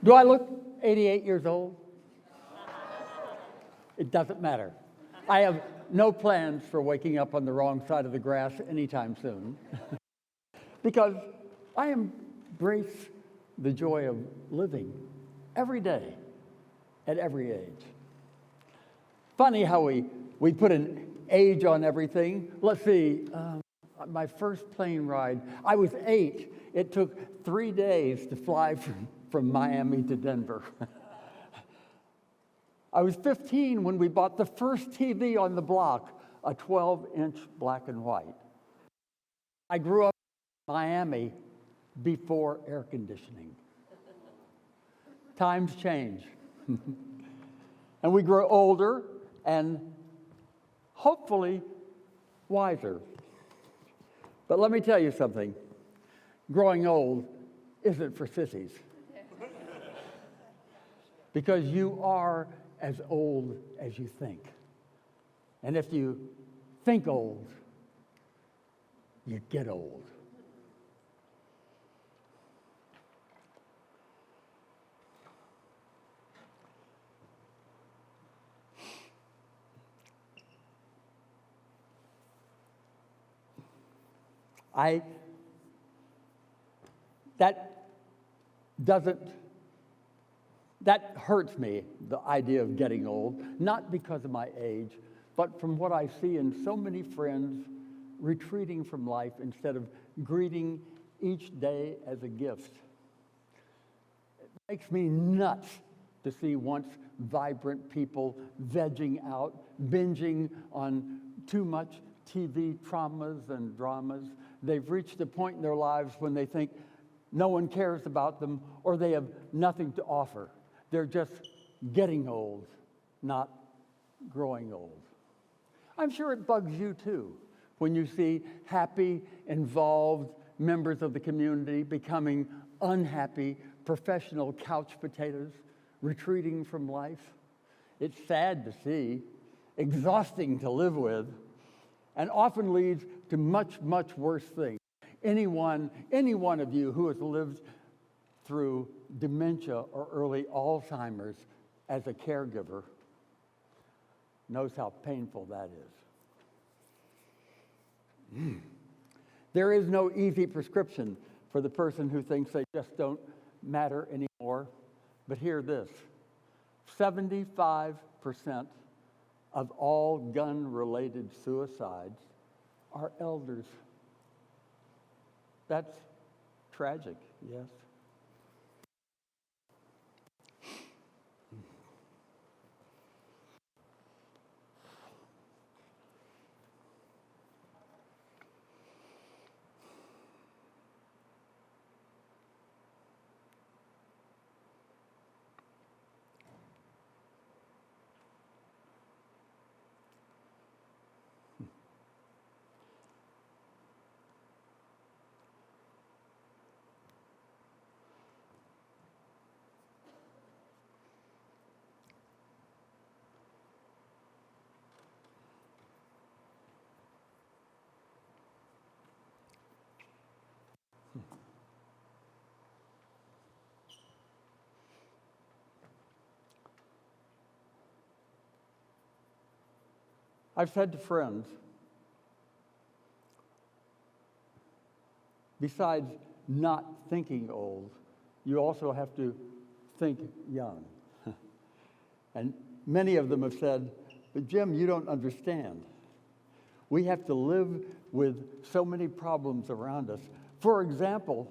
Do I look 88 years old? It doesn't matter. I have no plans for waking up on the wrong side of the grass anytime soon. Because I embrace the joy of living every day at every age. Funny how we put an age on everything. Let's see, my first plane ride, I was 8. It took 3 days to fly from Miami to Denver. I was 15 when we bought the first TV on the block, a 12-inch black and white. I grew up in Miami before air conditioning. Times change. And we grow older and hopefully wiser. But let me tell you something. Growing old isn't for sissies. Because you are as old as you think. And if you think old, you get old. That hurts me, the idea of getting old, not because of my age, but from what I see in so many friends retreating from life instead of greeting each day as a gift. It makes me nuts to see once vibrant people vegging out, binging on too much TV traumas and dramas. They've reached a point in their lives when they think no one cares about them or they have nothing to offer. They're just getting old, not growing old. I'm sure it bugs you too when you see happy, involved members of the community becoming unhappy, professional couch potatoes, retreating from life. It's sad to see, exhausting to live with, and often leads to much, much worse things. Any one of you who has lived through dementia or early Alzheimer's as a caregiver knows how painful that is. There is no easy prescription for the person who thinks they just don't matter anymore. But hear this, 75% of all gun-related suicides are elders. That's tragic, yes. I've said to friends, besides not thinking old, you also have to think young. And many of them have said, but Jim, you don't understand. We have to live with so many problems around us. For example,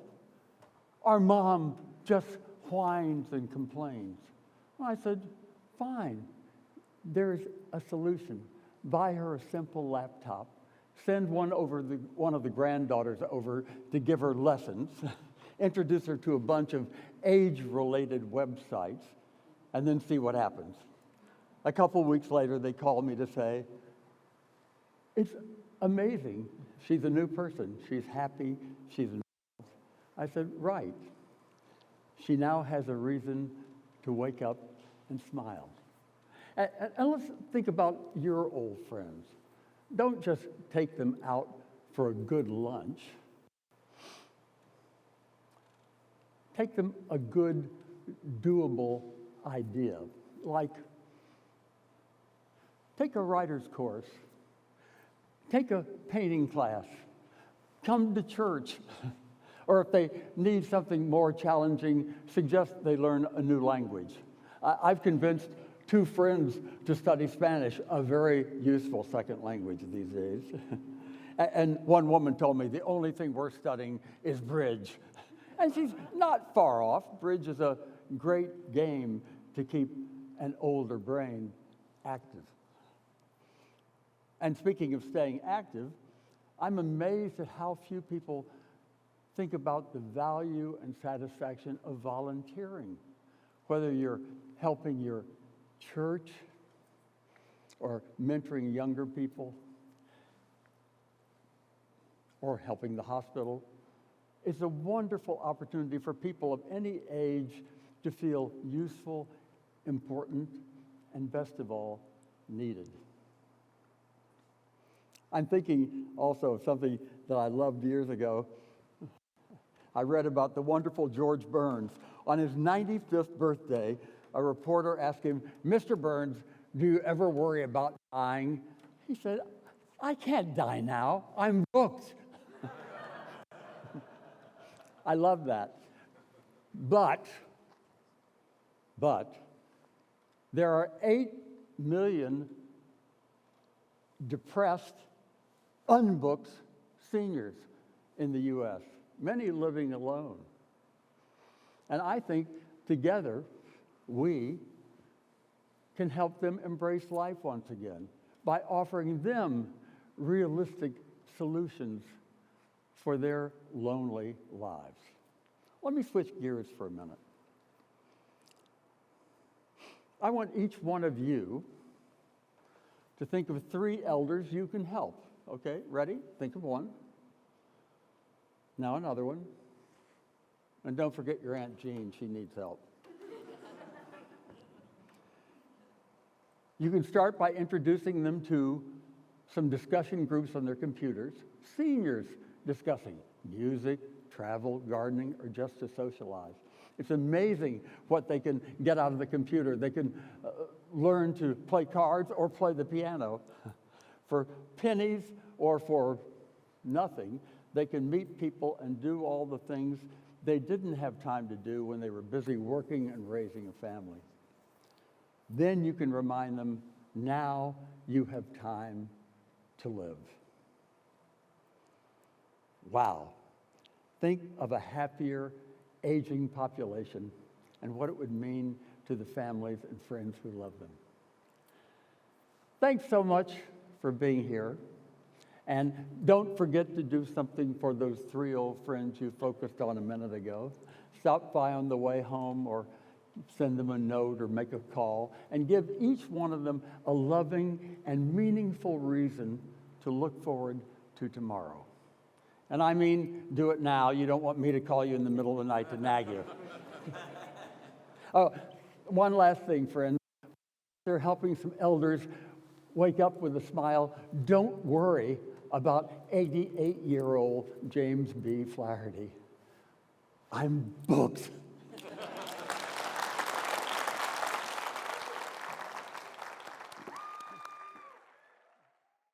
our mom just whines and complains. Well, I said, fine, there's a solution. Buy her a simple laptop. Send one of the granddaughters over to give her lessons. Introduce her to a bunch of age-related websites, and then see what happens. A couple weeks later, they called me to say, it's amazing. She's a new person. She's happy. She's involved. I said, right. She now has a reason to wake up and smile. And let's think about your old friends. Don't just take them out for a good lunch. take them a good, doable idea, like take a writer's course, take a painting class, come to church, or if they need something more challenging, suggest they learn a new language. I've convinced 2 friends to study Spanish, a very useful second language these days. And one woman told me the only thing worth studying is bridge. And she's not far off. Bridge is a great game to keep an older brain active. And speaking of staying active, I'm amazed at how few people think about the value and satisfaction of volunteering, whether you're helping your church or mentoring younger people or helping the hospital. It's a wonderful opportunity for people of any age to feel useful, important, and best of all, needed. I'm thinking also of something that I loved years ago. I read about the wonderful George Burns. On his 95th birthday, a reporter asked him, "Mr. Burns, do you ever worry about dying?" He said, "I can't die now. I'm booked." I love that. But there are 8 million depressed, unbooked seniors in the U.S., many living alone. And I think together we can help them embrace life once again by offering them realistic solutions for their lonely lives. Let me switch gears for a minute. I want each one of you to think of 3 elders you can help. Okay, ready? Think of one. Now another one. And don't forget your Aunt Jean, she needs help. You can start by introducing them to some discussion groups on their computers, seniors discussing music, travel, gardening, or just to socialize. It's amazing what they can get out of the computer. They can learn to play cards or play the piano. For pennies or for nothing, they can meet people and do all the things they didn't have time to do when they were busy working and raising a family. Then you can remind them, now you have time to live. Wow. Think of a happier, aging population and what it would mean to the families and friends who love them. Thanks so much for being here. And don't forget to do something for those 3 old friends you focused on a minute ago. Stop by on the way home or send them a note or make a call and give each one of them a loving and meaningful reason to look forward to tomorrow. And I mean, do it now. You don't want me to call you in the middle of the night to nag you. Oh, one last thing, friends. They're helping some elders wake up with a smile. Don't worry about 88-year-old James B. Flaherty. I'm booked.